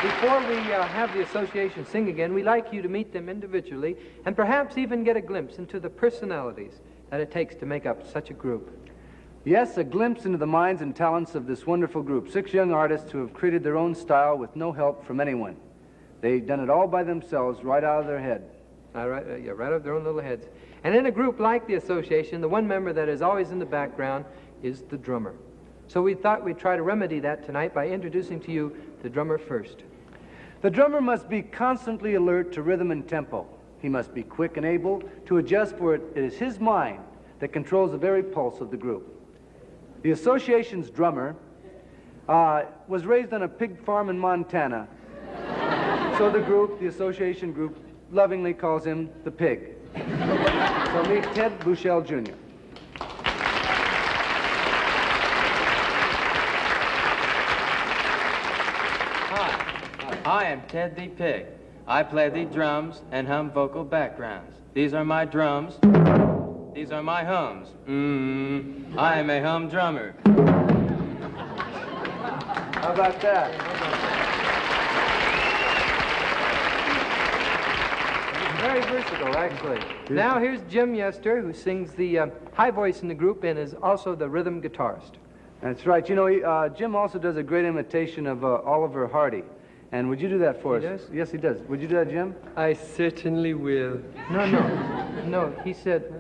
Before we have the association sing again, we'd like you to meet them individually and perhaps even get a glimpse into the personalities that it takes to make up such a group. Yes, a glimpse into the minds and talents of this wonderful group. 6 young artists who have created their own style with no help from anyone. They've done it all by themselves, right out of their head. Right out of their own little heads. And in a group like the association, the one member that is always in the background is the drummer. So we thought we'd try to remedy that tonight by introducing to you the drummer first. The drummer must be constantly alert to rhythm and tempo. He must be quick and able to adjust, for it is his mind that controls the very pulse of the group. The association's drummer was raised on a pig farm in Montana. So the association group, lovingly calls him the Pig. So meet Ted Bushell, Jr. I am Ted the Pig. I play the drums and hum vocal backgrounds. These are my drums. These are my hums. I am a hum drummer. How about that? Very versatile, actually. Now here's Jim Yester, who sings the high voice in the group and is also the rhythm guitarist. That's right. You know, Jim also does a great imitation of Oliver Hardy. And would you do that for us? He does? Yes, he does. Would you do that, Jim? I certainly will. No, he said,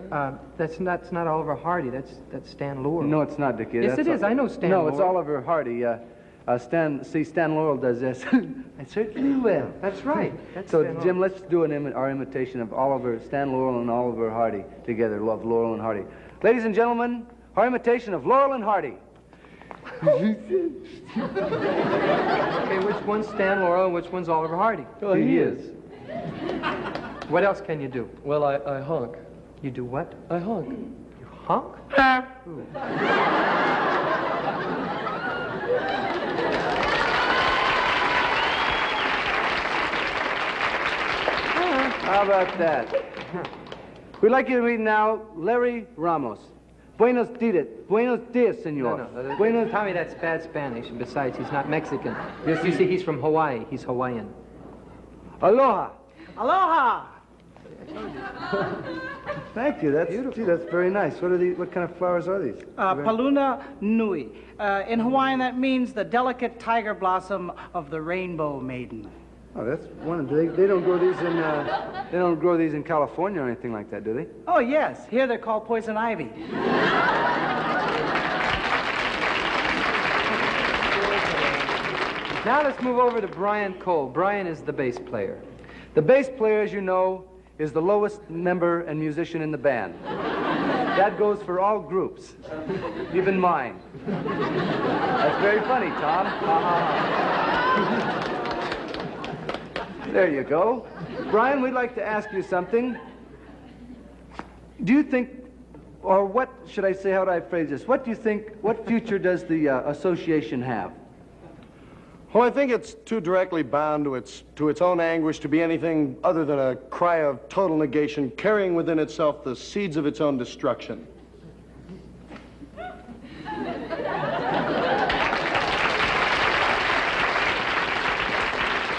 that's not Oliver Hardy, that's Stan Laurel. No, it's not, Dickie. Yes, it is. I know Stan No, Laurel. it's Oliver Hardy. Stan Laurel does this. I certainly will. That's right. That's So, Stan Jim, Laurel. let's do our imitation of Stan Laurel and Oliver Hardy together. Love Laurel and Hardy. Ladies and gentlemen, our imitation of Laurel and Hardy. Okay, which one's Stan Laurel and which one's Oliver Hardy? Oh, he is. What else can you do? Well, I honk. You do what? I honk. You honk? Ooh. How about that? We'd like you to meet now Larry Ramos. Buenos dias, senor. No. Buenos... Tommy, that's bad Spanish, and besides, he's not Mexican. Yes, you see, he's from Hawaii. He's Hawaiian. Aloha. Aloha! Thank you. That's beautiful. Gee, that's very nice. What kind of flowers are these? Paluna nui. In Hawaiian, that means the delicate tiger blossom of the rainbow maiden. Oh, that's one. They don't grow these in. They don't grow these in California or anything like that, do they? Oh, yes. Here they're called poison ivy. Now let's move over to Brian Cole. Brian is the bass player. The bass player, as you know, is the lowest member and musician in the band. That goes for all groups, even mine. That's very funny, Tom. There you go. Brian, we'd like to ask you something. Do you think, or what should I say, how do I phrase this? What do you think, what future does the association have? Well, I think it's too directly bound to its own anguish to be anything other than a cry of total negation, carrying within itself the seeds of its own destruction.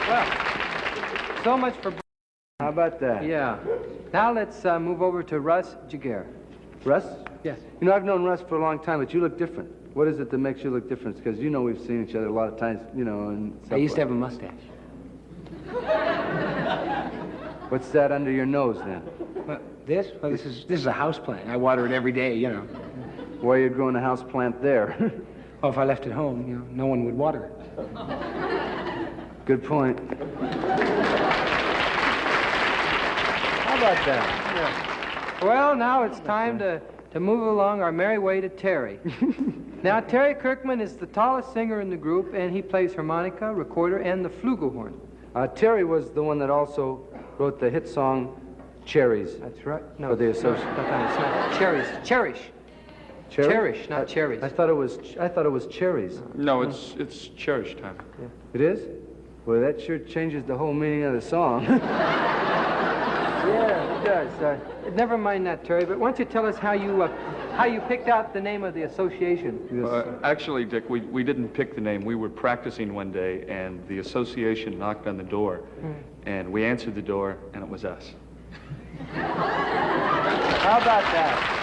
Well, so much for... How about that? Yeah. Now let's move over to Russ Jaguar. Russ? Yes. You know, I've known Russ for a long time, but you look different. What is it that makes you look different? Because you know we've seen each other a lot of times, you know, and stuff. I used to have a mustache. What's that under your nose, then? This? Well, this is a house plant. I water it every day, you know. Why are you growing a house plant there? Well, if I left it home, you know, no one would water it. Good point. How about that? Yeah. Well, now it's time to move along our merry way to Terry. Now, Terry Kirkman is the tallest singer in the group, and he plays harmonica, recorder, and the flugelhorn. Terry was the one that also wrote the hit song Cherries. That's right. No, For the it's not. association. It's not. Cherries. Cherish. Cherry? Cherish, not cherries. I thought it was cherries. No, it's Cherish time. Yeah. It is? Well, that sure changes the whole meaning of the song. Yeah. does. Never mind that, Terry, but why don't you tell us how you picked out the name of the association? Actually, Dick, we didn't pick the name. We were practicing one day, and the association knocked on the door, and we answered the door, and it was us. How about that?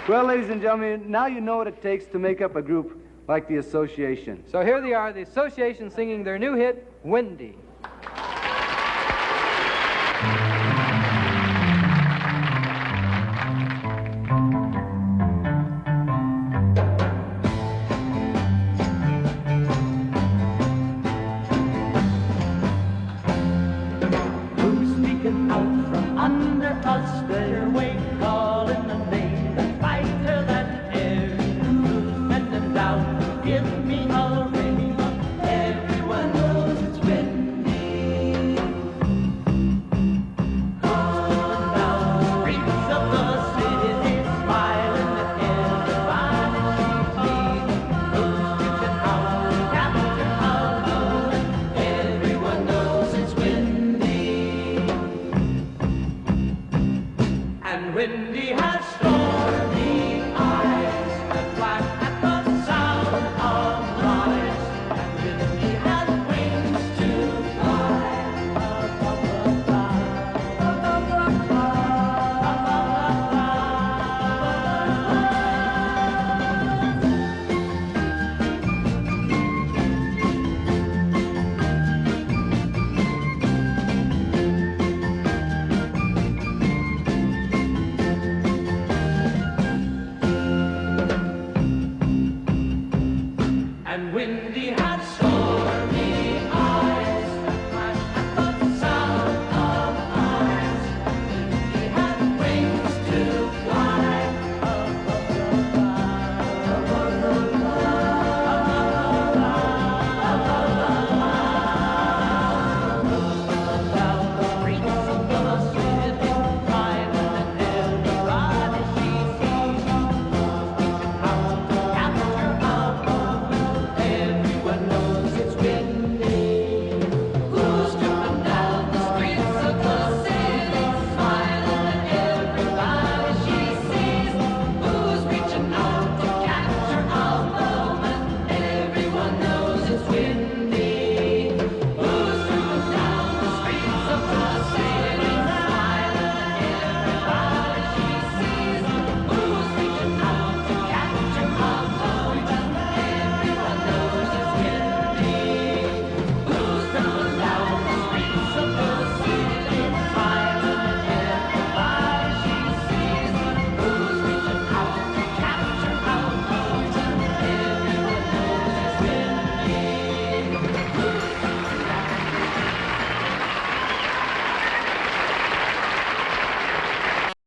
Well, ladies and gentlemen, now you know what it takes to make up a group like the Association. So here they are, the association singing their new hit, Wendy. And Wendy